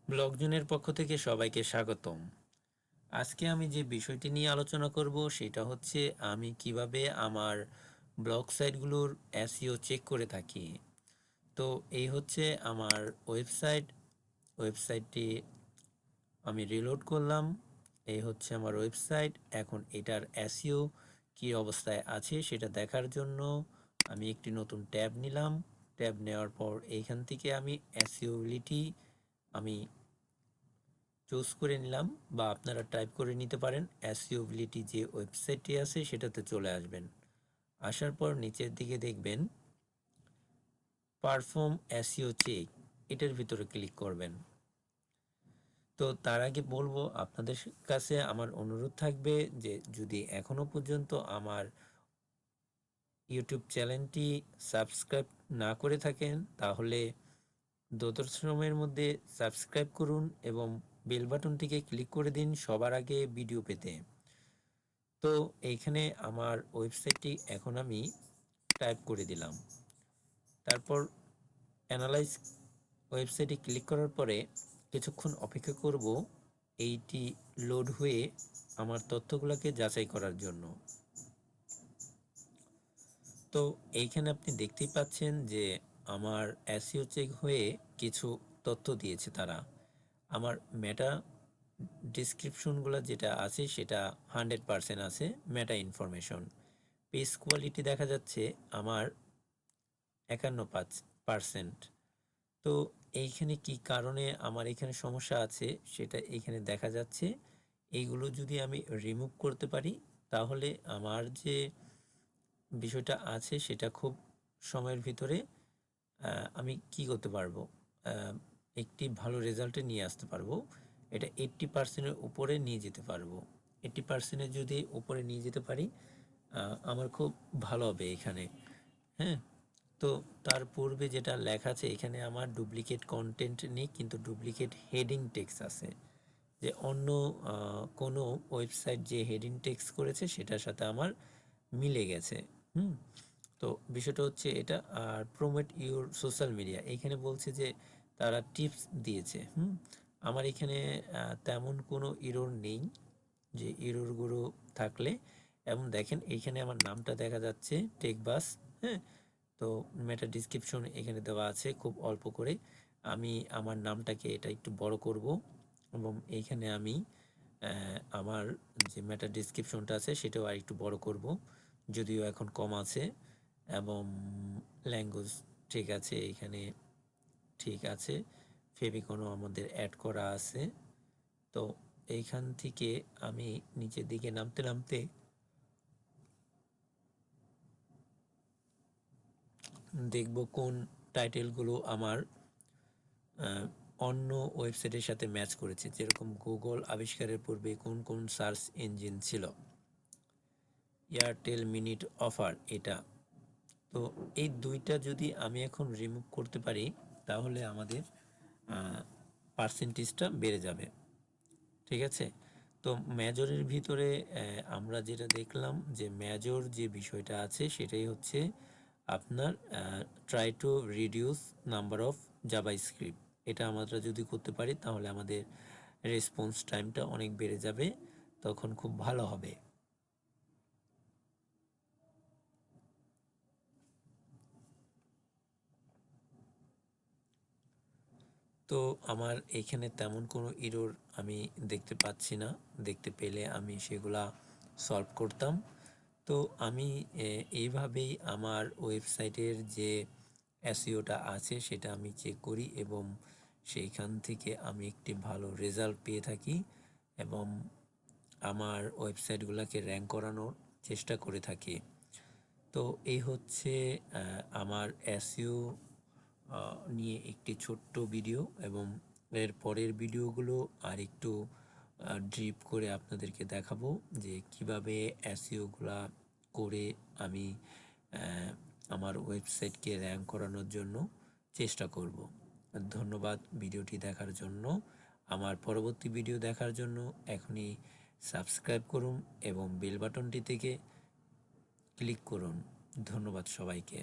ব্লগজনের পক্ষ থেকে সবাইকে স্বাগতম। আজকে আমি যে বিষয়টি নিয়ে আলোচনা করব সেটা হচ্ছে আমি কিভাবে আমার ব্লগ সাইটগুলোর এসইও চেক করে থাকি। তো এই হচ্ছে আমার ওয়েবসাইটটি আমি রিলোড করলাম। এই হচ্ছে আমার ওয়েবসাইট। এখন এটার এসইও কী অবস্থায় আছে সেটা দেখার জন্য আমি একটি নতুন ট্যাব নিলাম। ট্যাব নেওয়ার পর এইখান থেকে আমি এসইওবিলিটি আমি চুজ করে নিলাম, বা আপনারা টাইপ করে নিতে পারেন। এসইওবিলিটি যে ওয়েবসাইটটি আছে সেটাতে চলে আসবেন। আসার পর নিচের দিকে দেখবেন পারফর্ম এসইও চেক, এটার ভিতরে ক্লিক করবেন। তো তার আগে বলবো, আপনাদের কাছে আমার অনুরোধ থাকবে যে যদি এখনো পর্যন্ত আমার ইউটিউব চ্যানেলটি সাবস্ক্রাইব না করে থাকেন তাহলে দ্রুত সময়ের মধ্যে সাবস্ক্রাইব করুন এবং বেল বাটনটিকে ক্লিক করে দিন সবার আগে ভিডিও পেতে। তো এইখানে আমার ওয়েবসাইটটি এখন আমি টাইপ করে দিলাম। তারপর অ্যানালাইজ ওয়েবসাইটে ক্লিক করার পরে কিছুক্ষণ অপেক্ষা করব এইটি লোড হয়ে আমার তথ্যগুলোকে যাচাই করার জন্য। তো এইখানে আপনি দেখতেই পাচ্ছেন যে আমার এসইও চেক হয়ে কিছু তথ্য দিয়েছে তারা। আমার মেটা ডিসক্রিপশনগুলো যেটা আছে সেটা 100% আছে মেটা ইনফরমেশন। পেজ কোয়ালিটি দেখা যাচ্ছে আমার 51%। তো এইখানে কি কারণে আমার এখানে সমস্যা আছে সেটা এইখানে দেখা যাচ্ছে। এইগুলো যদি আমি রিমুভ করতে পারি তাহলে আমার যে বিষয়টা আছে সেটা খুব সময়ের ভিতরে আমি কি করতে পারবো, একটি ভালো রেজাল্টে নিয়ে আসতে পারবো। এটা 80%-এর উপরে নিয়ে যেতে পারবো। 80%-এর যদি উপরে নিয়ে যেতে পারি আমার খুব ভালো হবে এখানে। হ্যাঁ, তো তার পূর্বে যেটা লেখা আছে এখানে আমার ডুপ্লিকেট কন্টেন্ট নেই, কিন্তু ডুপ্লিকেট হেডিং টেক্সট আছে। যে অন্য কোনো ওয়েবসাইট যে হেডিং টেক্সট করেছে সেটার সাথে আমার মিলে গেছে। তো বিষয়টা হচ্ছে এটা। আর প্রমোট ইউর সোশ্যাল মিডিয়া, এইখানে বলছে যে তারা টিপস দিয়েছে। আমার এখানে তেমন কোনো ইরর নেই যে ইররগুলো থাকলে। এবং দেখেন এইখানে আমার নামটা দেখা যাচ্ছে টেকবাস। হ্যাঁ, তো মেটা ডিসক্রিপশন এখানে দেওয়া আছে খুব অল্প করে। আমি আমার নামটাকে এটা একটু বড় করব এবং এইখানে আমি আমার যে মেটা ডিসক্রিপশনটা আছে সেটাও আর একটু বড় করব, যদিও এখন কম আছে। এবং ল্যাঙ্গুয়েজ ঠিক আছে, এখানে ঠিক আছে। ফেভিকনও আমাদের অ্যাড করা আছে। তো এইখান থেকে আমি নিচের দিকে নামতে নামতে দেখব কোন টাইটেলগুলো আমার অন্য ওয়েবসাইটের সাথে ম্যাচ করেছে। যেরকম গুগল আবিষ্কারের পূর্বে কোন কোন সার্চ ইঞ্জিন ছিল। এয়ারটেল মিনিট অফার এটা। তো এই দুইটা যদি আমি এখন রিমুভ করতে পারি তাহলে আমাদের পার্সেন্টেজটা বেড়ে যাবে। ঠিক আছে, তো মেজরের ভিতরে আমরা যেটা দেখলাম যে মেজর যে বিষয়টা আছে সেটাই হচ্ছে আপনার try to reduce number of JavaScript. এটা আমরা যদি করতে পারি তাহলে আমাদের রেসপন্স টাইমটা অনেক বেড়ে যাবে, তখন খুব ভালো হবে। তো আমার এখানে তেমন কোনো ইরর আমি দেখতে পাচ্ছি না। দেখতে পেলে আমি সেগুলা সলভ করতাম। তো আমি এইভাবেই আমার ওয়েবসাইটের যে এসইওটা আছে সেটা আমি চেক করি এবং সেইখান থেকে আমি একটি ভালো রেজাল্ট পেয়ে থাকি এবং আমার ওয়েবসাইটগুলোকে র্যাঙ্ক করানোর চেষ্টা করে থাকি। তো এই হচ্ছে আমার এসইও নিয়ে একটি ছোট্ট ভিডিও, এবং এর পরের ভিডিওগুলো আর একটু ড্রিপ করে আপনাদেরকে দেখাবো যে কিভাবে এসইওগুলা করে আমি আমার ওয়েবসাইটকে র্যাঙ্ক করানোর জন্য চেষ্টা করব। ধন্যবাদ ভিডিওটি দেখার জন্য। আমার পরবর্তী ভিডিও দেখার জন্য এখনই সাবস্ক্রাইব করুন এবং বেল বাটনটি থেকে ক্লিক করুন। ধন্যবাদ সবাইকে।